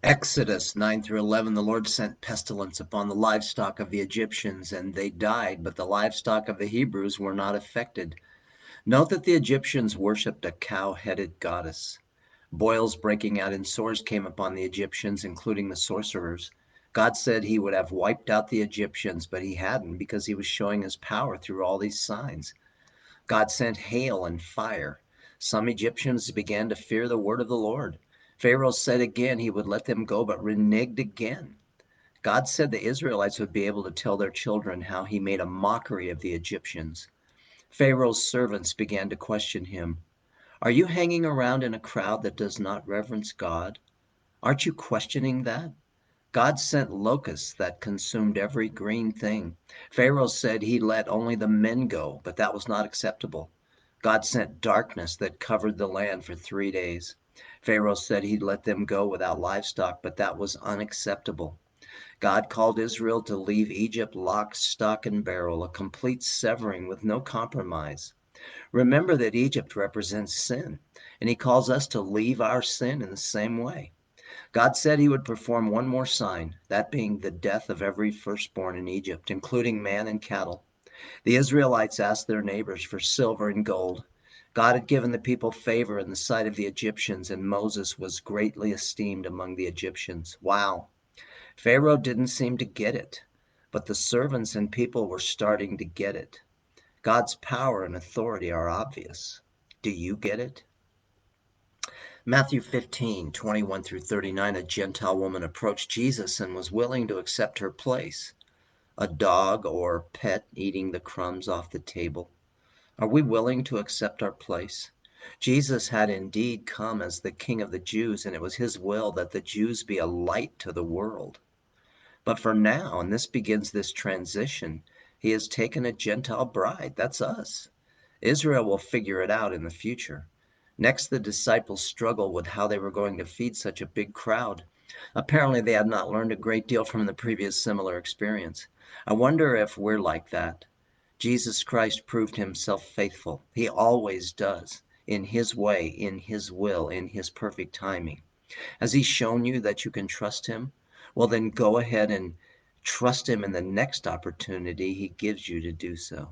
Exodus 9 through 11, the Lord sent pestilence upon the livestock of the Egyptians, and they died, but the livestock of the Hebrews were not affected. Note that the Egyptians worshipped a cow-headed goddess. Boils breaking out in sores came upon the Egyptians, including the sorcerers. God said he would have wiped out the Egyptians, but he hadn't because he was showing his power through all these signs. God sent hail and fire. Some Egyptians began to fear the word of the Lord. Pharaoh said again he would let them go, but reneged again. God said the Israelites would be able to tell their children how he made a mockery of the Egyptians. Pharaoh's servants began to question him. Are you hanging around in a crowd that does not reverence God? Aren't you questioning that? God sent locusts that consumed every green thing. Pharaoh said he let only the men go, but that was not acceptable. God sent darkness that covered the land for 3 days. Pharaoh said he'd let them go without livestock, but that was unacceptable. God called Israel to leave Egypt lock, stock, and barrel, a complete severing with no compromise. Remember that Egypt represents sin, and he calls us to leave our sin in the same way. God said he would perform one more sign, that being the death of every firstborn in Egypt, including man and cattle. The Israelites asked their neighbors for silver and gold. God had given the people favor in the sight of the Egyptians, and Moses was greatly esteemed among the Egyptians. Wow. Pharaoh didn't seem to get it, but the servants and people were starting to get it. God's power and authority are obvious. Do you get it? Matthew 15:21 through 39, a Gentile woman approached Jesus and was willing to accept her place, a dog or pet eating the crumbs off the table. Are we willing to accept our place? Jesus had indeed come as the King of the Jews, and it was his will that the Jews be a light to the world. But for now, and this begins this transition, he has taken a Gentile bride. That's us. Israel will figure it out in the future. Next, the disciples struggled with how they were going to feed such a big crowd. Apparently, they had not learned a great deal from the previous similar experience. I wonder if we're like that. Jesus Christ proved himself faithful. He always does, in his way, in his will, in his perfect timing. Has he shown you that you can trust him? Well, then go ahead and trust him in the next opportunity he gives you to do so.